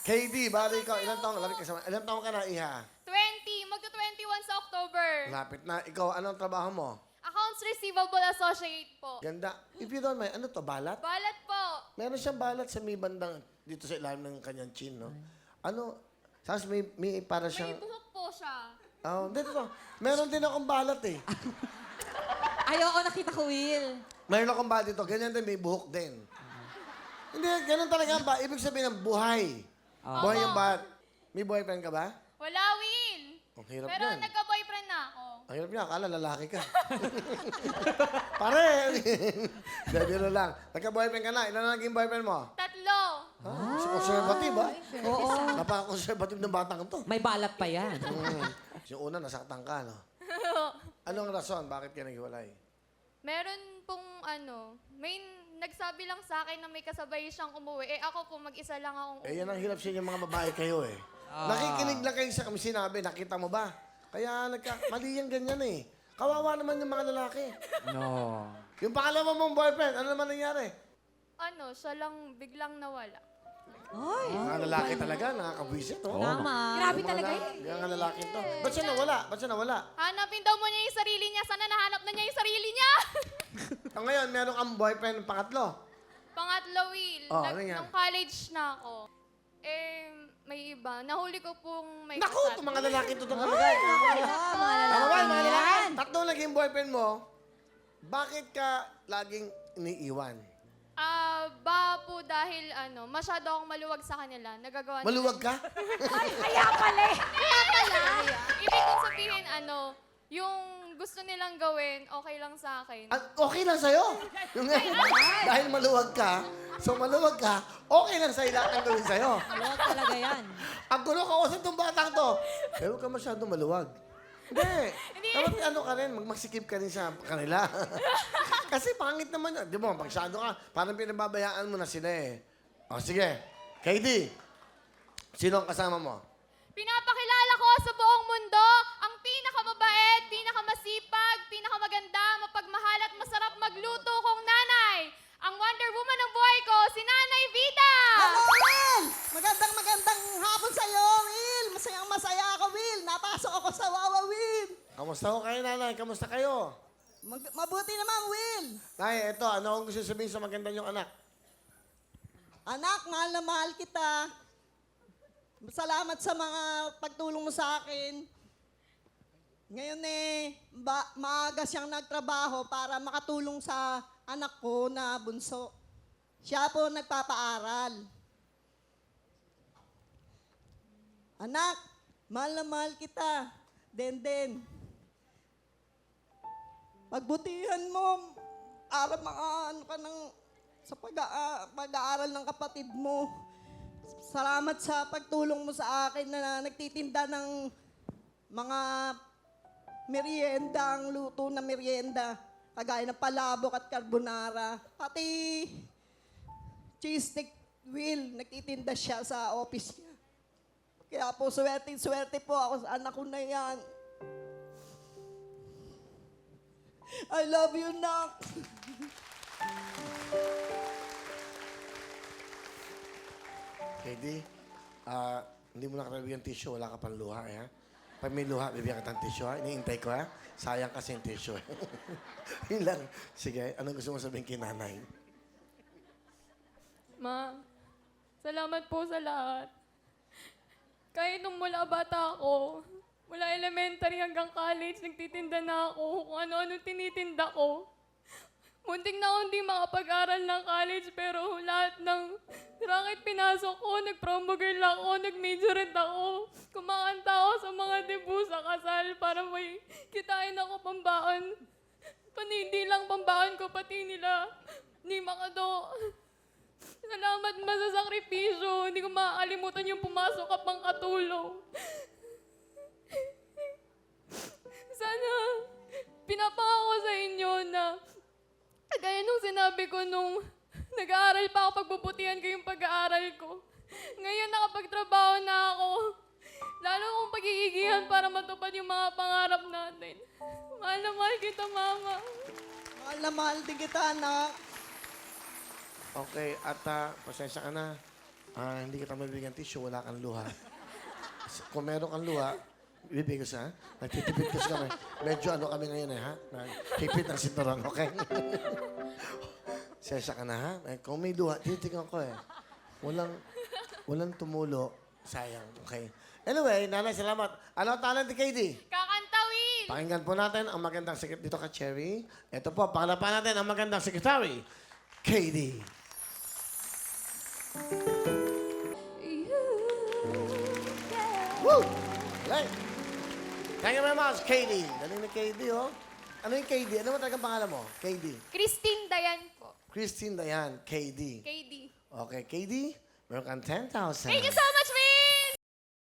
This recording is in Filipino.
KD, bali ikaw, ilang taong ka na, Iha? 20. Magto-21 sa October. Lapit na. Ikaw, anong trabaho mo? Accounts Receivable Associate po. Ganda. If you don't mind, ano to, balat? Balat po. Meron siyang balat sa may bandang, dito sa ilalim ng kanyang chin, no? Ano, tapos may para May siyang, buhok po siya. dito to. Meron din akong balat eh. Ayoko nakita ko, Will. Meron akong balat dito, ganyan din, may buhok din. Hindi, ganun talaga ba? Ibig sabihin ng buhay. Buhay yung balat. May boyfriend ka ba? Wala, Will. Ang hirap Pero yan. nagka-boyfriend na ako. Ang hirap niya, akala lalaki ka. Pare! Biro lang. Nagka-boyfriend ka na. Ilan na naging boyfriend mo? 3. Conservative, ha? Oo. Napaka-conservative ng batang to. May balat pa yan. Yung una, nasaktan ka, no? Anong rason? Bakit ka naghiwalay? Meron pong may nagsabi lang sa akin na may kasabay siyang umuwi. Eh ako po, mag-isa lang akong Eh, yan ang hirap sa inyo mga babae kayo, eh. Nakikinig lang kayo sa kami sinabi. Nakita mo ba? Kaya mali yan ganyan, eh. Kawawa naman yung mga lalaki. No. Yung pangalawa mong boyfriend, ano naman nangyari? siya lang biglang nawala. Ay. Mga lalaki talaga, nakakabwisit, oh. Tama. Grabe talaga Mga yun. Yung mga lalaki to. Ba't siya nawala? Ba't siya nawala? Hanapin daw mo niya yung sarili niya. Sana nahanap na niya yung sarili niya. Ngayon, meron kang boyfriend ng pangatlo. Pangatlo, Will. Oh, ano yan? Nung college na ako. May iba. Nahuli ko pong may Naku, kasal. itong mga lalaki to talaga. Tama ba, yung mga lalaki? Tatlo naging boyfriend mo, bakit ka laging iniiwan? Ba po dahil masyado akong maluwag sa kanila. Nagagawa nila. Maluwag ka? Kaya pala eh. Ibig kong sabihin, yung gusto nilang gawin, okay lang sa akin. Okay lang sa'yo. Yung, dahil maluwag ka, okay lang sa'yo lahat ang gawin sa'yo. Maluwag talaga yan. Ang gulo ka usap itong batang to. Eh, huwag ka masyadong maluwag. Hindi. Dapat ka rin, magsikip ka rin sa kanila. Kasi pangit naman yun. Di ba, masyado ka, parang pinababayaan mo na sila eh. O, sige. KD, sino ang kasama mo? Pinapakilala ko sa buong mundo ang pinakamabait, pinakamasipag, pinakamaganda, mapagmahal at masarap magluto kong nanay. Ang Wonder Woman ng buhay ko, si Nanay Vida! Hello, Will! Magandang hapon sa'yo, Will! Masaya ako, Will! Napasok ako sa Wawa, Will! Kamusta ho kayo, nanay? Kamusta kayo? Mabuti naman, Will! Nay, eto, ano ang gusto sabihin sa maganda niyong anak? Anak, mahal na mahal kita. Salamat sa mga pagtulong mo sa akin. Ngayon maaga siyang nagtrabaho para makatulong sa anak ko na bunso. Siya po nagpapaaral. Anak, mahal na mahal kita. Den. Pagbutihan mo, sa pag-aaral ng kapatid mo. Salamat sa pagtulong mo sa akin na nagtitinda ng mga merienda, ang luto na merienda. Kagaya ng palabok at carbonara. Pati cheese stick, Will, nagtitinda siya sa office niya. Kaya po, swerte po ako sa anak ko na yan. I love you, Nak. KD, hindi mo na karabigyan tissue, wala ka pang luha, eh, ha? Pag may luha, bibigyan ka ng tissue, ha? Iniintay ko, ha? Sayang kasi yung tissue, eh. Yun lang. Sige, anong gusto mo sabihin kay nanay? Ma, salamat po sa lahat. Kahit nung mula bata ako, mula elementary hanggang college, nagtitinda na ako kung ano-ano tinitinda ko. Muntik na akong hindi makapag-aral ng college, pero lahat ng racket pinasok ko, nag-promo girl ako, nag-majorette ako. Kumakanta ako sa mga debut sa kasal para may kitain ako pambaon. Hindi lang pambaon ko, pati nila. Ni Makado. Salamat ma sa sakripisyo. Hindi ko makakalimutan yung pumasok ka pang katulong. Sana pinapangako sa inyo na gaya nung sinabi ko nung nag-aaral pa ako, pagbubutihan ko yung pag-aaral ko. Ngayon nakapagtrabaho na ako. Lalo kong pagigigihan para matupad yung mga pangarap natin. Mahal na mahal kita, Mama. Mahal na mahal din kita, Anak. Okay, at pasensya ka na. Hindi kita mabibigyan tissue, wala kang luha. Kung meron kang luha, ibibigay ko sa, nagtitipid kasi kami. Medyo ano kami ngayon ha? Hipit ang sinturon, okay? Sensya ka na ha? Kung may luha, titignan ko eh. Walang tumulo, sayang, okay? Anyway, nanay, salamat. Ano ang talent ni KD? Kakanta, Will! Pakinggan po natin ang magandang sikip dito ka, Cherry. Ito po, pangalapan natin ang magandang secretary, KD. Woo! Like. Thank you very much, KD. Galing ni KD, oh. Ano yung KD? Ano mo talagang pangalan mo? KD. Christine Dayan po. Christine Dayan, KD. KD. Okay, KD, meron kang 10,000. Thank you so much,